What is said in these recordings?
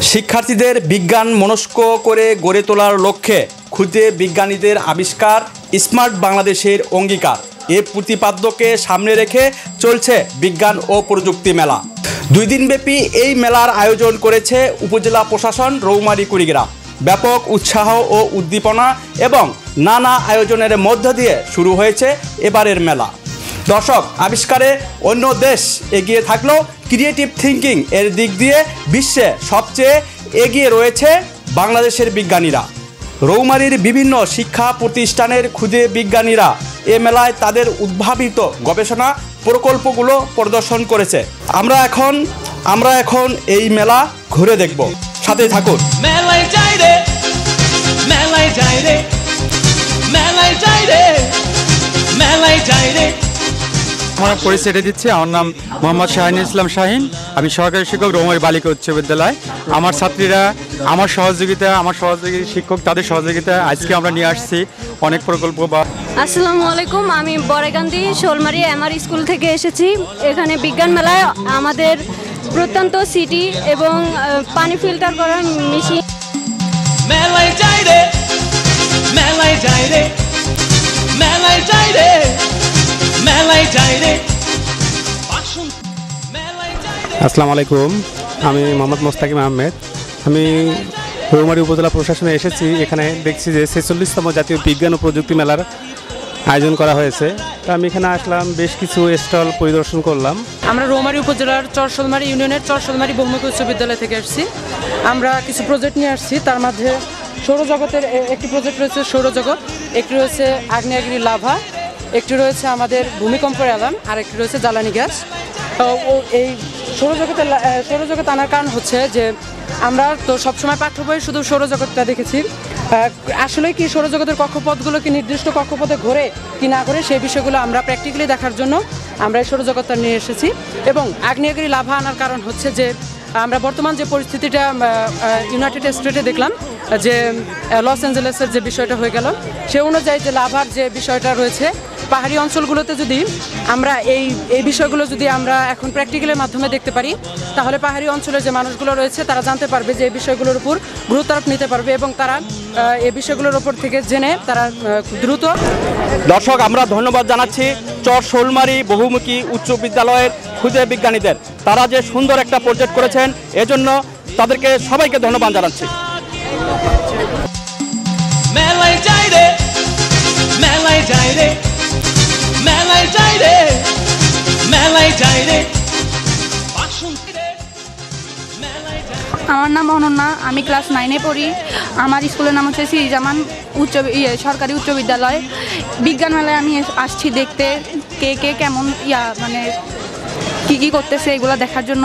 শিক্ষার্থীদের বিজ্ঞান মনস্ক করে গড়ে তোলার লক্ষ্যে ক্ষুদে বিজ্ঞানীদের আবিষ্কার স্মার্ট বাংলাদেশের অঙ্গীকার এ প্রতিপাদ্যকে সামনে রেখে চলছে বিজ্ঞান ও প্রযুক্তি মেলা। 2 দিনব্যাপী এই মেলার আয়োজন করেছে উপজেলা প্রশাসন রৌমারী কুড়িগ্রাম। ব্যাপক উৎসাহ ও উদ্দীপনা এবং নানা আয়োজনের মধ্য দিয়ে শুরু হয়েছে এবারের মেলা। দর্শক, আবিষ্কারে অন্য দেশ এগিয়ে থাকলেও ক্রিয়েটিভ থিঙ্কিং এর দিক দিয়ে বিশ্বে সবচেয়ে এগিয়ে রয়েছে বাংলাদেশের বিজ্ঞানীরা। রৌমারীর বিভিন্ন শিক্ষা প্রতিষ্ঠানের ক্ষুদে বিজ্ঞানীরা এ মেলায় তাদের উদ্ভাবিত গবেষণা প্রকল্পগুলো প্রদর্শন করেছে। আমরা এখন এই মেলা ঘুরে দেখব, সাথেই থাকুন। মেলায় যাই রে, মেলায় যাই রে, মেলায় যাই রে, মেলায় যাই রে। আমার পরিচয় দিচ্ছি, আমার নাম মোহাম্মদ শাহিনুল ইসলাম শাহিন। আমি সহকারী শিক্ষক রৌমারী বালিকা উচ্চ বিদ্যালয়। আমার ছাত্রীরা আমার সহযোগী শিক্ষক তাদের সহযোগিতায় আজকে আমরা নিয়ে আসছি অনেক প্রকল্প। আসসালামু আলাইকুম, আমি বরেগান্দি শোলমারি এমআর স্কুল থেকে এসেছি। এখানে বিজ্ঞান মেলায় আমাদের প্রত্যন্ত সিটি এবং পানি ফিল্টার করার মেশিন। মেলায় যাই রে, মেলায় যাই রে, মেলায় যাই রে, মেলায় যাই রে। আসসালামু আলাইকুম, আমি মোহাম্মদ মোস্তাকিম আহমেদ। আমি রৌমারী উপজেলা প্রশাসনে এসেছি। এখানে দেখছি যে 46তম জাতীয় বিজ্ঞান ও প্রযুক্তি মেলার আয়োজন করা হয়েছে। তো আমি এখানে আসলাম, বেশ কিছু স্টল পরিদর্শন করলাম। আমরা রৌমারী উপজেলার চরশোলমারী ইউনিয়নের চরশোলমারী বহুমুখী উচ্চ বিদ্যালয় থেকে আসছি। আমরা কিছু প্রজেক্ট নিয়ে আসছি। তার মধ্যে সৌরজগতের একটি প্রজেক্ট রয়েছে, সৌরজগৎ, একটি রয়েছে আগ্নেয়গিরি লাভা, একটি রয়েছে আমাদের ভূমিকম্পের অ্যালার্ম, আর একটি রয়েছে জ্বালানি গ্যাস। এই সৌরজগৎ আনার কারণ হচ্ছে যে আমরা তো সবসময় পাঠ্য বইয়ে শুধু সৌরজগৎটা দেখেছি। আসলে কি সৌরজগতের কক্ষপথগুলো কি নির্দিষ্ট কক্ষপথে ঘোরে কি না ঘোরে, সেই বিষয়গুলো আমরা প্র্যাকটিক্যালি দেখার জন্য আমরা এই সৌরজগৎটা নিয়ে এসেছি। এবং আগ্নেয়গিরি লাভা আনার কারণ হচ্ছে যে আমরা বর্তমান যে পরিস্থিতিটা ইউনাইটেড স্টেটে দেখলাম, যে লস অ্যাঞ্জেলেসের যে বিষয়টা হয়ে গেল, সে অনুযায়ী যে লাভার যে বিষয়টা রয়েছে পাহাড়ি অঞ্চলগুলোতে, যদি আমরা এই বিষয়গুলো যদি আমরা এখন প্র্যাকটিক্যালের মাধ্যমে দেখতে পারি, তাহলে পাহাড়ি অঞ্চলের যে মানুষগুলো রয়েছে তারা জানতে পারবে যে এই বিষয়গুলোর উপর গুরুত্ব আরোপ নিতে পারবে এবং তারা এই বিষয়গুলোর উপর থেকে জেনে তারা দ্রুত। দর্শক, আমরা ধন্যবাদ জানাচ্ছি চরশোলমারী বহুমুখী উচ্চ বিদ্যালয়ের ক্ষুদে বিজ্ঞানীদের। তারা যে সুন্দর একটা প্রজেক্ট করেছেন, এজন্য তাদেরকে সবাইকে ধন্যবাদ জানাচ্ছি। মেলায় যাই রে, মেলায় যাই রে, মেলায় যাই রে, মেলায় যাই রে। আমার নাম অনন্যা, আমি ক্লাস 9-এ পড়ি। আমার স্কুলের নাম হচ্ছে সিরিজামান সরকারি উচ্চ বিদ্যালয়। বিজ্ঞান মেলায় আমি আসছি দেখতে কে কেমন মানে কী করতেছে এগুলো দেখার জন্য।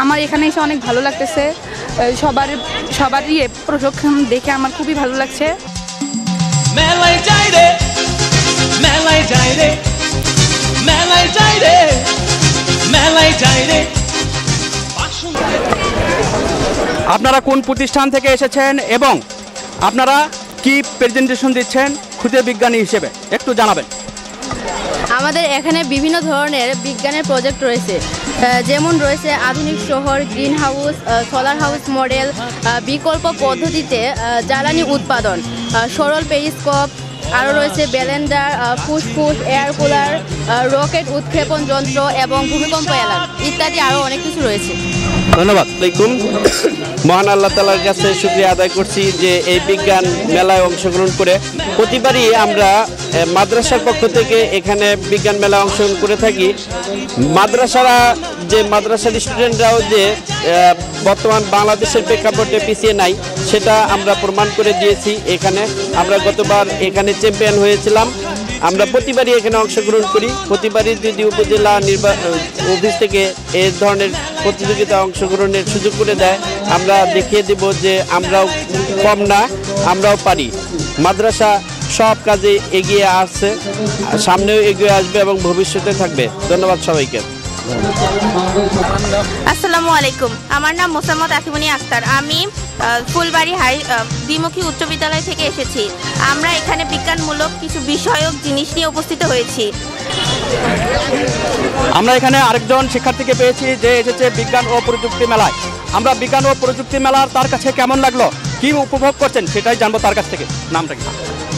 আমার এখানে এসে অনেক ভালো লাগতেছে। সবার প্রশিক্ষণ দেখে আমার খুবই ভালো লাগছে। মেলায় যাই রে, মেলায় যাই রে, মেলায় যাই রে, মেলায় যাই রে। আপনারা কোন প্রতিষ্ঠান থেকে এসেছেন এবং আপনারা কি প্রেজেন্টেশন দিচ্ছেন ক্ষুদে বিজ্ঞানী হিসেবে একটু জানাবেন। আমাদের এখানে বিভিন্ন ধরনের বিজ্ঞানের প্রজেক্ট রয়েছে, যেমন রয়েছে আধুনিক শহর, green house, solar house model, বিকল্প পদ্ধতিতে জ্বালানি উৎপাদন, সরল পেরিস্কোপ, আরও রয়েছে ব্যালেন্ডার, ফুসফুস, এয়ার কুলার, রকেট উৎক্ষেপণ যন্ত্র এবং ভূমিকম্প অ্যালার্ম ইত্যাদি আরও অনেক কিছু রয়েছে। ধন্যবাদ। মহান আল্লাহ তাআলার কাছে শুকরিয়া আদায় করছি যে এই বিজ্ঞান মেলায় অংশগ্রহণ করে প্রতিবারই আমরা মাদ্রাসার পক্ষ থেকে এখানে বিজ্ঞান মেলায় অংশগ্রহণ করে থাকি। মাদ্রাসার স্টুডেন্টরাও যে বর্তমান বাংলাদেশের প্রেক্ষাপটে পিছিয়ে নাই সেটা আমরা প্রমাণ করে দিয়েছি। এখানে আমরা গতবার এখানে চ্যাম্পিয়ন হয়েছিলাম। আমরা প্রতিবারই এখানে অংশগ্রহণ করি। প্রতিবারই যদি উপজেলা অফিস থেকে এই ধরনের প্রতিযোগিতা অংশগ্রহণের সুযোগ করে দেয়, আমরা দেখিয়ে দেব যে আমরাও কম না, আমরাও পারি। মাদ্রাসা সব কাজে এগিয়ে আসছে, সামনেও এগিয়ে আসবে এবং ভবিষ্যতে থাকবে। ধন্যবাদ সবাইকে। আসসালামু আলাইকুম, আমার নাম মোসাম্মদ আকিমনি আক্তার। আমি ফুলবাড়ি দ্বিমুখী উচ্চ বিদ্যালয় থেকে এসেছি। আমরা এখানে বিজ্ঞানমূলক কিছু বিষয়ক জিনিস নিয়ে উপস্থিত হয়েছি। আমরা এখানে আরেকজন শিক্ষার্থীকে পেয়েছি যে এসেছে বিজ্ঞান ও প্রযুক্তি মেলায়। আমরা বিজ্ঞান ও প্রযুক্তি মেলার তার কাছে কেমন লাগলো, কি উপভোগ করছেন সেটাই জানবো তার কাছ থেকে। নামটা কি?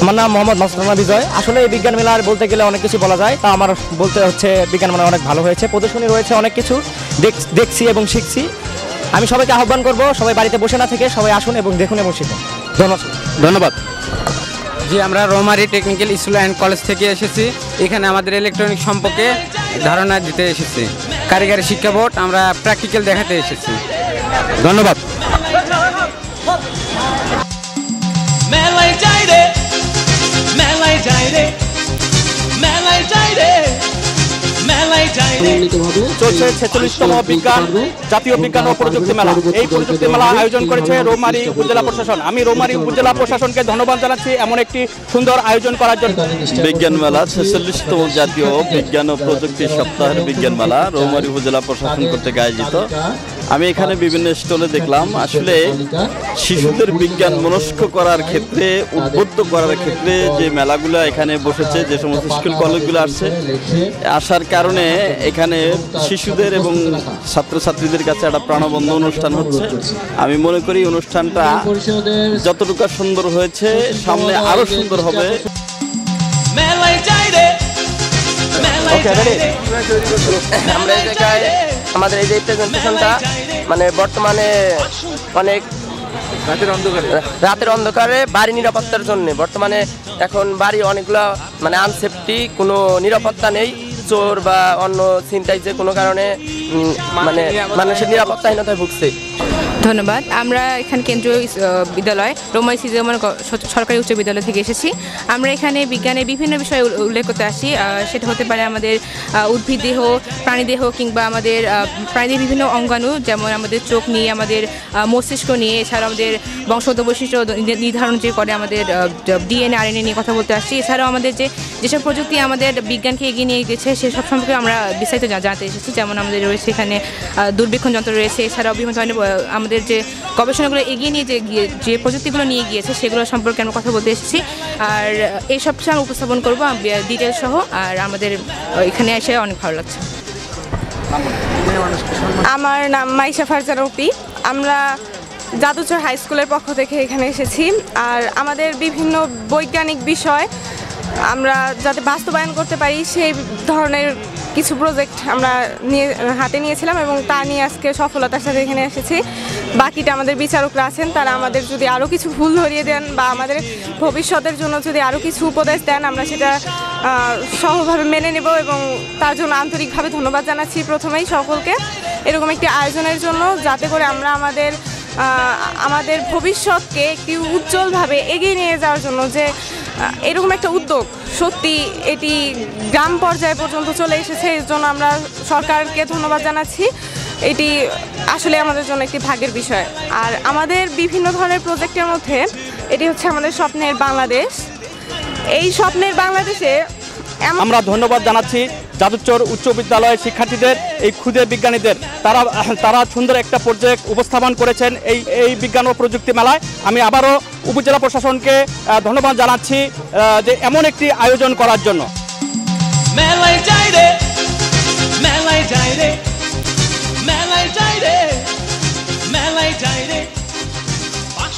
আমার নাম মোহাম্মদ মাসুদ বিজয়। আসলে এই বিজ্ঞান মেলার বলতে গেলে অনেক কিছু বলা যায়, তা আমার বলতে হচ্ছে বিজ্ঞান মেলা অনেক ভালো হয়েছে, প্রদর্শনী রয়েছে, অনেক কিছু দেখছি এবং শিখছি। আমি সবাইকে আহ্বান করব, সবাই বাড়িতে বসে না থেকে সবাই আসুন এবং দেখুন এবং শিখুন। ধন্যবাদ। জি, আমরা Roumari technical school and college থেকে এসেছি। এখানে আমাদের ইলেকট্রনিক সম্পর্কে ধারণা দিতে এসেছি। কারিগরি শিক্ষা বোর্ড, আমরা প্র্যাকটিক্যাল দেখাতে এসেছি। ধন্যবাদ। মেলায় যাই রে, মেলায় যাই রে, মেলায় যাই রে, মেলায় যাই রে। চলছে 46তম জাতীয় বিজ্ঞান ও প্রযুক্তি মেলা। এই প্রযুক্তি মেলা আয়োজন করেছে রৌমারী উপজেলা প্রশাসন। আমি রৌমারী উপজেলা প্রশাসনকে ধন্যবাদ জানাচ্ছি এমন একটি সুন্দর আয়োজন করার জন্য। বিজ্ঞান মেলা 46তম জাতীয় বিজ্ঞান ও প্রযুক্তি সপ্তাহের বিজ্ঞান মেলা রৌমারী উপজেলা প্রশাসন কর্তৃক আয়োজিত। আমি এখানে বিভিন্ন স্টলে দেখলাম, আসলে শিশুদের বিজ্ঞান মনস্ক করার ক্ষেত্রে, উদ্বুদ্ধ করার ক্ষেত্রে যে মেলাগুলো এখানে বসেছে, যে সমস্ত স্কুল কলেজগুলো আসছে, আসার কারণে এখানে শিশুদের এবং ছাত্রছাত্রীদের কাছে একটা প্রাণবন্ত অনুষ্ঠান হচ্ছে। আমি মনে করি অনুষ্ঠানটা যতটুকু সুন্দর হয়েছে, সামনে আরো সুন্দর হবে। মেলায় যাই রে, মেলায় যাই রে। আমরা এই জায়গায় আমাদের এই যে প্রেজেন্টেশনটা মানে বর্তমানে অনেক রাতের অন্ধকারে বাড়ি নিরাপত্তার জন্য, বর্তমানে এখন বাড়ি অনেকগুলো মানে আনসেফটি, কোনো নিরাপত্তা নেই, চোর বা অন্য ছিনতাই যে কোনো কারণে মানে মানুষের নিরাপত্তাহীনতায় ভুগছে। ধন্যবাদ। আমরা এখানে কেন্দ্রীয় বিদ্যালয় রৌমারী সিজিএমআর সরকারি উচ্চ বিদ্যালয় থেকে এসেছি। আমরা এখানে বিজ্ঞানের বিভিন্ন বিষয়ে উল্লেখ করতে আসি। সেটা হতে পারে আমাদের উদ্ভিদ দেহ, প্রাণী দেহ, কিংবা আমাদের প্রাণীদের বিভিন্ন অঙ্গাণু, যেমন আমাদের চোখ নিয়ে, আমাদের মস্তিষ্ক নিয়ে, এছাড়াও আমাদের বংশগত বৈশিষ্ট্য নির্ধারণ যে করে আমাদের ডিএনএ আরএনএ নিয়ে কথা বলতে আসছি। এছাড়াও আমাদের যেসব প্রযুক্তি আমাদের বিজ্ঞানকে এগিয়ে নিয়ে গেছে সেসব সম্পর্কে আমরা বিস্তারিত জানতে এসেছি। যেমন আমাদের রয়েছে এখানে দূরবীক্ষণ যন্ত্র রয়েছে, এছাড়াও বিভিন্ন ধরনের আমাদের যে গবেষণাগুলো এগিয়ে নিয়ে যে প্রযুক্তিগুলো নিয়ে গিয়েছে সেগুলো সম্পর্কে আমরা কথা বলতে এসেছি। আর এই সব কিছু আমি উপস্থাপন করবো ডিটেল সহ। আর আমাদের এখানে এসে অনেক ভালো লাগছে। আমার নাম মাইশা ফারজানা উপি। আমরা জাদুচর হাই স্কুলের পক্ষ থেকে এখানে এসেছি। আর আমাদের বিভিন্ন বৈজ্ঞানিক বিষয় আমরা যাতে বাস্তবায়ন করতে পারি সেই ধরনের কিছু প্রজেক্ট আমরা হাতে নিয়েছিলাম এবং তা নিয়ে আজকে সফলতার সাথে এখানে এসেছি। বাকিটা আমাদের বিচারকরা আছেন, তারা আমাদের যদি আরও কিছু ভুল ধরিয়ে দেন বা আমাদের ভবিষ্যতের জন্য যদি আরও কিছু উপদেশ দেন, আমরা সেটা সহভাবে মেনে নেব এবং তার জন্য আন্তরিকভাবে ধন্যবাদ জানাচ্ছি প্রথমেই সকলকে এরকম একটি আয়োজনের জন্য, যাতে করে আমরা আমাদের ভবিষ্যৎকে একটি উজ্জ্বলভাবে এগিয়ে নিয়ে যাওয়ার জন্য যে এরকম একটা উদ্যোগ সত্যি এটি গ্রাম পর্যায় পর্যন্ত চলে এসেছে, এর জন্য আমরা সরকারকে ধন্যবাদ জানাচ্ছি। এটি আসলে আমাদের জন্য একটি ভাগ্যের বিষয়। আর আমাদের বিভিন্ন ধরনের প্রজেক্টের মধ্যে এটি হচ্ছে আমাদের স্বপ্নের বাংলাদেশ। এই স্বপ্নের বাংলাদেশে আমরা ধন্যবাদ জানাচ্ছি জাদুচর উচ্চ বিদ্যালয়ের শিক্ষার্থীদের, এই ক্ষুদে বিজ্ঞানীদের। তারা সুন্দর একটা প্রজেক্ট উপস্থাপন করেছেন এই বিজ্ঞান ও প্রযুক্তি মেলায়। আমি আবারও উপজেলা প্রশাসনকে ধন্যবাদ জানাচ্ছি যে এমন একটি আয়োজন করার জন্য। মেলায় যাই রে, মেলায় যাই রে, মেলায় যাই রে, মেলায় যাই রে।